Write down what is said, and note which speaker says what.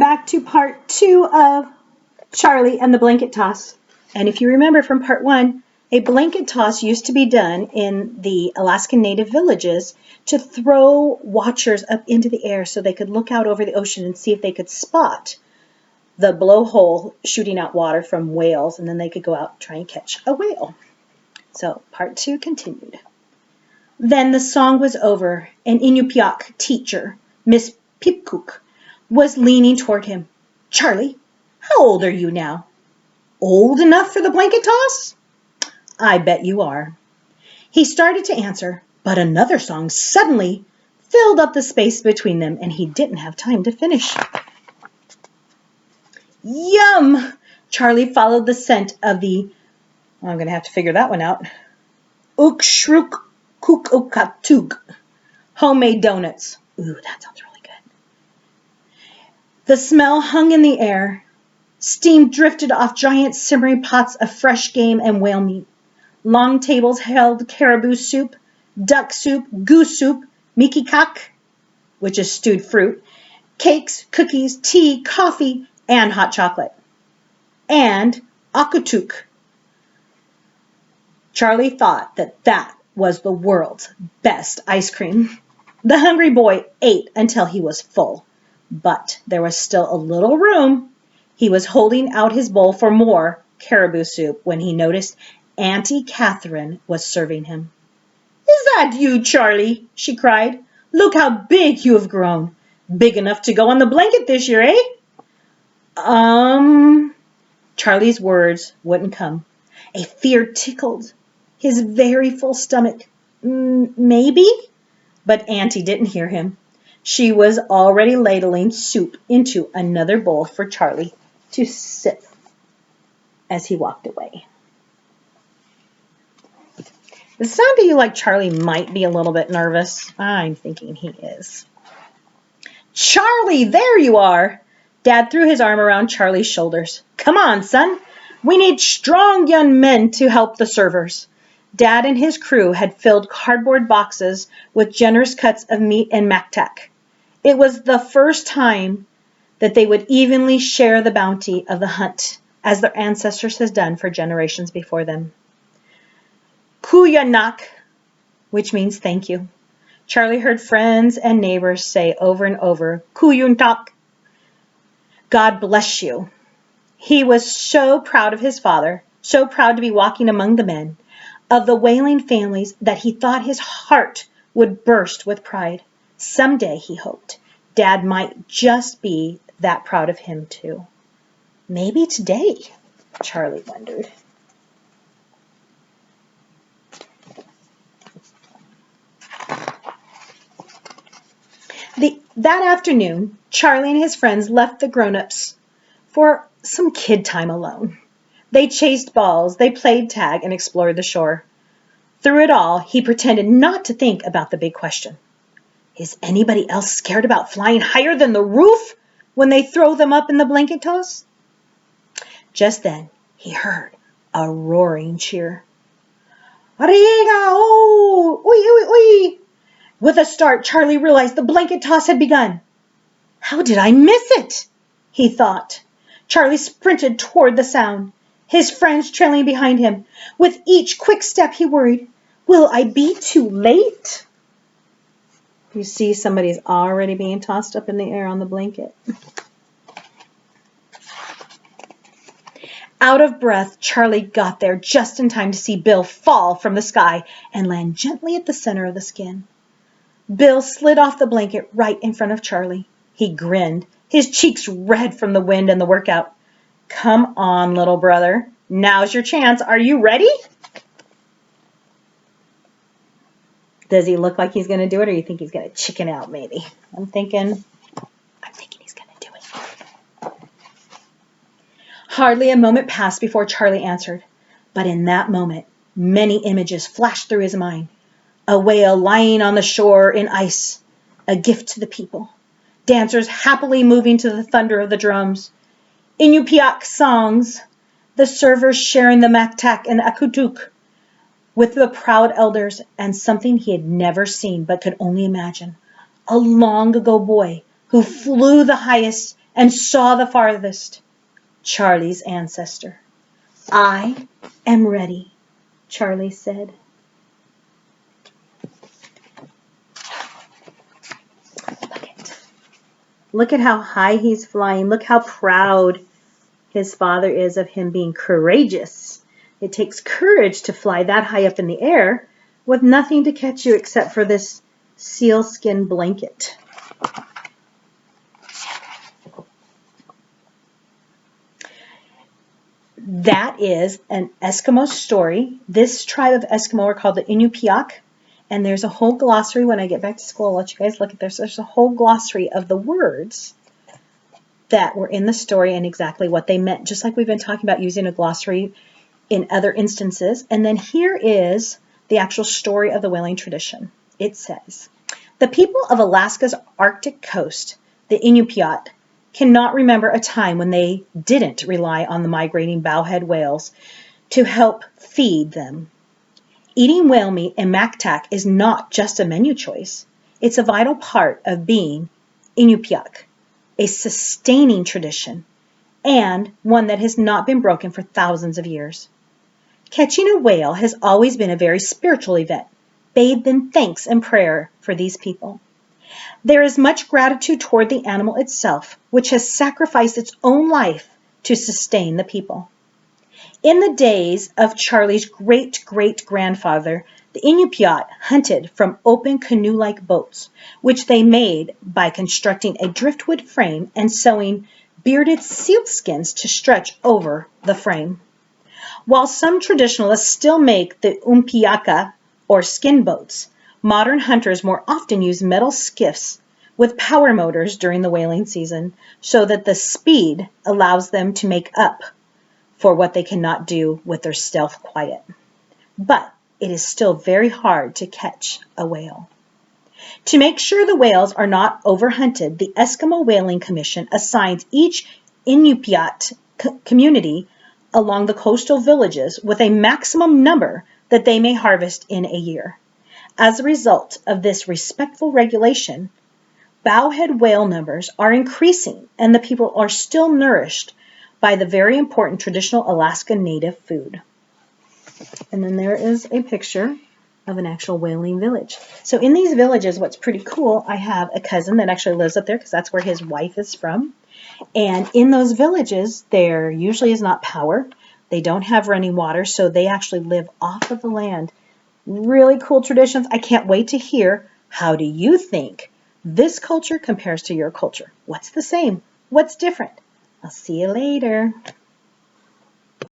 Speaker 1: Back to part 2 of Charlie and the blanket toss. And if you remember from part 1, a blanket toss used to be done in the Alaskan Native villages to throw watchers up into the air so they could look out over the ocean and see if they could spot the blowhole shooting out water from whales, and then they could go out and try and catch a whale. So part 2 continued. Then the song was over, and Inupiaq teacher, Miss Pipcook, was leaning toward him. Charlie, how old are you now? Old enough for the blanket toss? I bet you are. He started to answer, but another song suddenly filled up the space between them, and he didn't have time to finish. Yum! Charlie followed the scent of the, I'm going to have to figure that one out, Ukshrook Kukukatug, homemade donuts. Ooh, that sounds really good. The smell hung in the air. Steam drifted off giant simmering pots of fresh game and whale meat. Long tables held caribou soup, duck soup, goose soup, mikikak, which is stewed fruit, cakes, cookies, tea, coffee, and hot chocolate. And akutuk. Charlie thought that was the world's best ice cream. The hungry boy ate until he was full, but there was still a little room. He was holding out his bowl for more caribou soup when he noticed Auntie Catherine was serving him. Is that you, Charlie? She cried. Look how big you have grown. Big enough to go on the blanket this year, eh? Charlie's words wouldn't come. A fear tickled his very full stomach. Maybe? But Auntie didn't hear him. She was already ladling soup into another bowl for Charlie to sip as he walked away. Does it sound to you like Charlie might be a little bit nervous? I'm thinking he is. Charlie, there you are! Dad threw his arm around Charlie's shoulders. Come on, son. We need strong young men to help the servers. Dad and his crew had filled cardboard boxes with generous cuts of meat and maktak. It was the first time that they would evenly share the bounty of the hunt, as their ancestors had done for generations before them. Kuyanak, which means thank you. Charlie heard friends and neighbors say over and over, Kuyuntak, God bless you. He was so proud of his father, so proud to be walking among the men, of the whaling families, that he thought his heart would burst with pride. Someday, he hoped, Dad might just be that proud of him too. Maybe today, Charlie wondered. That afternoon, Charlie and his friends left the grown-ups for some kid time alone. They chased balls, they played tag, and explored the shore. Through it all, he pretended not to think about the big question. Is anybody else scared about flying higher than the roof when they throw them up in the blanket toss? Just then, he heard a roaring cheer. Ariga, oh, oi, oi, oi. With a start, Charlie realized the blanket toss had begun. How did I miss it? He thought. Charlie sprinted toward the sound, his friends trailing behind him. With each quick step, he worried, will I be too late? You see, somebody's already being tossed up in the air on the blanket. Out of breath, Charlie got there just in time to see Bill fall from the sky and land gently at the center of the skin. Bill slid off the blanket right in front of Charlie. He grinned, his cheeks red from the wind and the workout. Come on, little brother. Now's your chance. Are you ready? Does he look like he's going to do it, or you think he's going to chicken out maybe? I'm thinking he's going to do it. Hardly a moment passed before Charlie answered. But in that moment, many images flashed through his mind. A whale lying on the shore in ice, a gift to the people. Dancers happily moving to the thunder of the drums. Inupiaq songs, the servers sharing the maktak and akutuk with the proud elders, and something he had never seen but could only imagine. A long ago boy who flew the highest and saw the farthest, Charlie's ancestor. "I am ready," Charlie said. Look at how high he's flying. Look how proud his father is of him being courageous. It takes courage to fly that high up in the air with nothing to catch you except for this sealskin blanket. That is an Eskimo story. This tribe of Eskimo are called the Inupiaq, and there's a whole glossary. When I get back to school, I'll let you guys look at this. There's a whole glossary of the words that were in the story and exactly what they meant, just like we've been talking about using a glossary in other instances. And then here is the actual story of the whaling tradition. It says, the people of Alaska's Arctic coast, the Inupiat, cannot remember a time when they didn't rely on the migrating bowhead whales to help feed them. Eating whale meat and maktak is not just a menu choice. It's a vital part of being Inupiaq, a sustaining tradition, and one that has not been broken for thousands of years. Catching a whale has always been a very spiritual event, bathed in thanks and prayer for these people. There is much gratitude toward the animal itself, which has sacrificed its own life to sustain the people. In the days of Charlie's great-great-grandfather, the Inupiat hunted from open canoe-like boats, which they made by constructing a driftwood frame and sewing bearded sealskins to stretch over the frame. While some traditionalists still make the umpiaka, or skin boats, modern hunters more often use metal skiffs with power motors during the whaling season so that the speed allows them to make up for what they cannot do with their stealth quiet. But it is still very hard to catch a whale. To make sure the whales are not overhunted, the Eskimo Whaling Commission assigns each Inupiat community along the coastal villages with a maximum number that they may harvest in a year. As a result of this respectful regulation, bowhead whale numbers are increasing and the people are still nourished by the very important traditional Alaska native food. And then there is a picture of an actual whaling village. So in these villages, what's pretty cool, I have a cousin that actually lives up there because that's where his wife is from. And in those villages, there usually is not power. They don't have running water, so they actually live off of the land. Really cool traditions. I can't wait to hear, how do you think this culture compares to your culture? What's the same? What's different? I'll see you later.